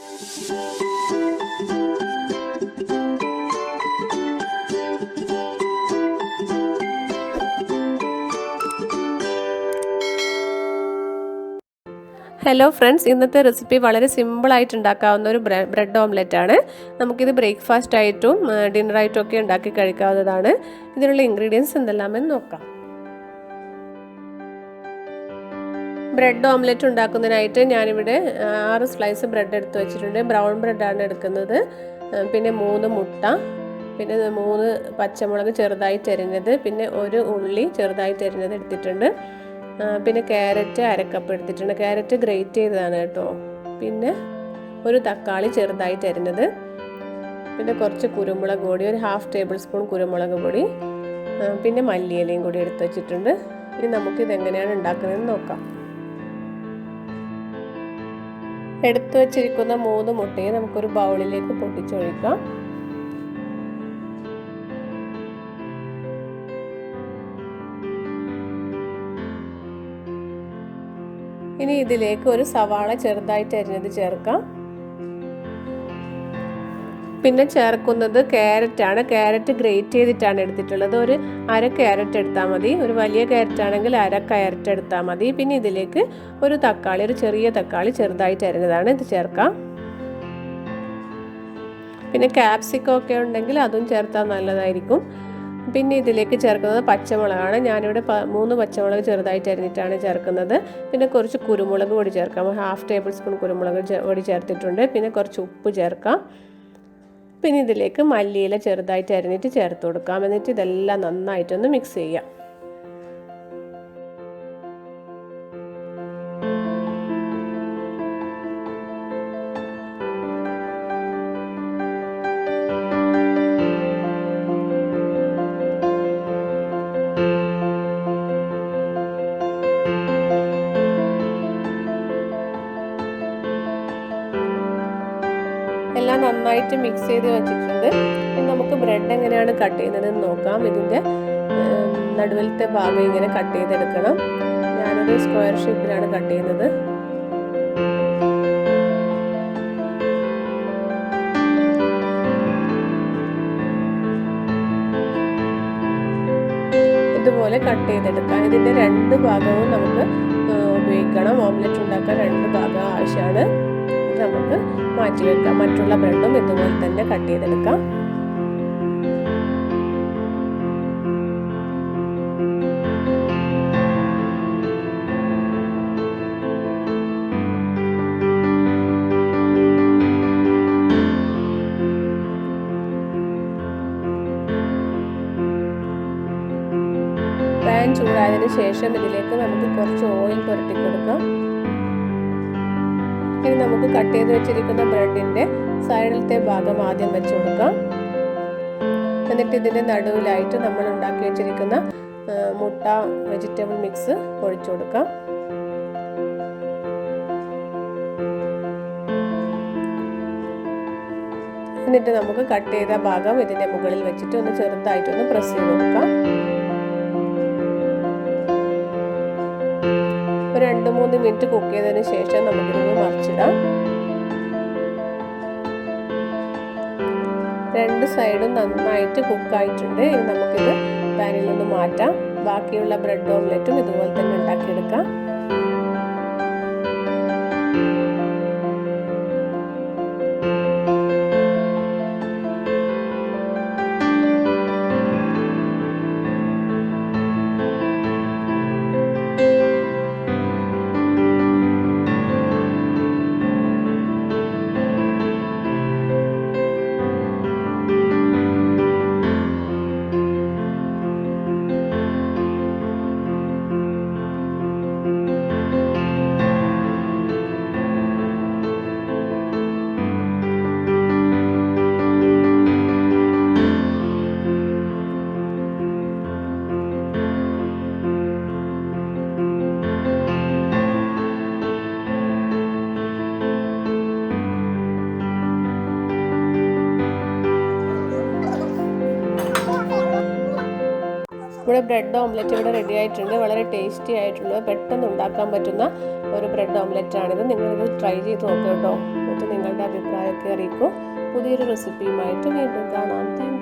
Hello friends, ഇന്നത്തെ recipe വളരെ സിമ്പിളായിട്ട് ഉണ്ടാക്കാവുന്ന ഒരു ബ്രെഡ് ഓംലെറ്റ് ആണ്. നമുക്കിത് ബ്രേക്ക്ഫാസ്റ്റ് ആയിട്ടും ഡിന്നറായിട്ടും ഒക്കെ ഉണ്ടാക്കി കഴിക്കാവുന്നതാണ്. ഇതിനുള്ള ഇൻഗ്രീഡിയൻസ് എന്തെല്ലാമെന്ന് നോക്കാം. ബ്രെഡ് ഓംലെറ്റ് ഉണ്ടാക്കുന്നതിനായിട്ട് ഞാനിവിടെ 6 സ്ലൈസ് ബ്രെഡ് എടുത്ത് വെച്ചിട്ടുണ്ട്. ബ്രൗൺ ബ്രെഡാണ് എടുക്കുന്നത്. പിന്നെ 3 മുട്ട, പിന്നെ 3 പച്ചമുളക് ചെറുതായിട്ട് അരിഞ്ഞത്, പിന്നെ 1 ഉള്ളി ചെറുതായിട്ട് അരിഞ്ഞത് എടുത്തിട്ടുണ്ട്. പിന്നെ ക്യാരറ്റ് 1/2 കപ്പ് എടുത്തിട്ടുണ്ട്. ക്യാരറ്റ് ഗ്രേറ്റ് ചെയ്തതാണ് കേട്ടോ. പിന്നെ 1 തക്കാളി ചെറുതായിട്ട് അരിഞ്ഞത്, പിന്നെ കുറച്ച് കുരുമുളക് പൊടി, ഒരു 1/2 ടേബിൾ സ്പൂൺ കുരുമുളക് പൊടി, പിന്നെ മല്ലിയിലയും കൂടി എടുത്ത് വെച്ചിട്ടുണ്ട്. ഇനി നമുക്കിത് എങ്ങനെയാണ് ഉണ്ടാക്കുന്നതെന്ന് നോക്കാം. എടുത്തു വച്ചിരിക്കുന്ന 3 മുട്ടയെ നമുക്കൊരു ബൗളിലേക്ക് പൊട്ടിച്ചൊഴിക്കാം. ഇനി ഇതിലേക്ക് ഒരു സവാള ചെറുതായിട്ട് അരിഞ്ഞത് ചേർക്കാം. പിന്നെ ചേർക്കുന്നത് ക്യാരറ്റാണ്. ക്യാരറ്റ് ഗ്രേറ്റ് ചെയ്തിട്ടാണ് എടുത്തിട്ടുള്ളത്. ഒരു 1/2 ക്യാരറ്റ് എടുത്താൽ മതി. ഒരു വലിയ ക്യാരറ്റ് ആണെങ്കിൽ 1/2 ക്യാരറ്റ് എടുത്താൽ മതി. പിന്നെ ഇതിലേക്ക് ഒരു തക്കാളി, ഒരു ചെറിയ തക്കാളി ചെറുതായിട്ട് അരിഞ്ഞതാണ് ഇത് ചേർക്കാം. പിന്നെ ക്യാപ്സിക്കം ഒക്കെ ഉണ്ടെങ്കിൽ അതും ചേർത്താൽ നല്ലതായിരിക്കും. പിന്നെ ഇതിലേക്ക് ചേർക്കുന്നത് പച്ചമുളകാണ്. ഞാനിവിടെ 3 പച്ചമുളക് ചെറുതായിട്ട് അരിഞ്ഞിട്ടാണ് ചേർക്കുന്നത്. പിന്നെ കുറച്ച് കുരുമുളക് പൊടി ചേർക്കാം. 1/2 ടേബിൾ സ്പൂൺ കുരുമുളക് പൊടി ചേർത്തിട്ടുണ്ട്. പിന്നെ കുറച്ച് ഉപ്പ് ചേർക്കാം. പിന്നെ ഇതിലേക്ക് മല്ലിയില ചെറുതായിട്ട് അരിഞ്ഞിട്ട് ചേർത്ത് കൊടുക്കാം. എന്നിട്ട് ഇതെല്ലാം നന്നായിട്ടൊന്ന് മിക്സ് ചെയ്യാം. എല്ലാം നന്നായിട്ട് മിക്സ് ചെയ്ത് വെച്ചിട്ടുണ്ട്. ഇനി നമുക്ക് ബ്രെഡ് എങ്ങനെയാണ് കട്ട് ചെയ്യുന്നതെന്ന് നോക്കാം. ഇതിൻ്റെ നടുവിലത്തെ ഭാഗം ഇങ്ങനെ കട്ട് ചെയ്തെടുക്കണം. ഞാനൊരു സ്ക്വയർ ഷേപ്പിലാണ് കട്ട് ചെയ്യുന്നത്. ഇതുപോലെ കട്ട് ചെയ്തെടുക്കാം. ഇതിൻ്റെ 2 ഭാഗവും നമുക്ക് ഉപയോഗിക്കണം. ഓംലെറ്റ് ഉണ്ടാക്കാൻ 2 ഭാഗം ആവശ്യമാണ്. നമുക്ക് മാറ്റി വെക്കാം. മറ്റുള്ള ബ്രെഡും ഇതുപോലെ തന്നെ കട്ട് ചെയ്തെടുക്കാം. പാൻ ചൂടായതിനു ശേഷം ഇതിലേക്ക് നമുക്ക് കുറച്ച് ഓയിൽ പുരട്ടി കൊടുക്കാം. ഇനി നമുക്ക് കട്ട് ചെയ്ത് വെച്ചിരിക്കുന്ന ബ്രെഡിൻ്റെ സൈഡിലത്തെ ഭാഗം ആദ്യം വെച്ച് കൊടുക്കാം. എന്നിട്ട് ഇതിൻ്റെ നടുവിലായിട്ട് നമ്മൾ ഉണ്ടാക്കി വെച്ചിരിക്കുന്ന മുട്ട വെജിറ്റബിൾ മിക്സ് ഒഴിച്ചു കൊടുക്കാം. എന്നിട്ട് നമുക്ക് കട്ട് ചെയ്ത ഭാഗം ഇതിൻ്റെ മുകളിൽ വെച്ചിട്ട് ഒന്ന് ചെറുതായിട്ടൊന്ന് പ്രസ് ചെയ്ത് കൊടുക്കാം. 2-3 മിനിറ്റ് കുക്ക് ചെയ്തതിന് ശേഷം നമുക്കിതൊന്ന് മറിച്ചിടാം. 2 സൈഡും നന്നായിട്ട് കുക്കായിട്ടുണ്ട്. ഇനി നമുക്കിത് പാനിൽ നിന്ന് മാറ്റാം. ബാക്കിയുള്ള ബ്രെഡ് ഓംലെറ്റും ഇതുപോലെ തന്നെ ഉണ്ടാക്കിയെടുക്കാം. ഇവിടെ ബ്രെഡ് ഓംലെറ്റ് ഇവിടെ റെഡി ആയിട്ടുണ്ട്. വളരെ ടേസ്റ്റി ആയിട്ടുള്ള പെട്ടെന്ന് ഉണ്ടാക്കാൻ പറ്റുന്ന ഒരു ബ്രെഡ് ഓംലെറ്റ് ആണിത്. നിങ്ങളിത് ട്രൈ ചെയ്ത് നോക്കുക കേട്ടോ. എന്നിട്ട് നിങ്ങളുടെ അഭിപ്രായമൊക്കെ അറിയിക്കും. പുതിയൊരു റെസിപ്പിയുമായിട്ട് വീണ്ടും കാണാം.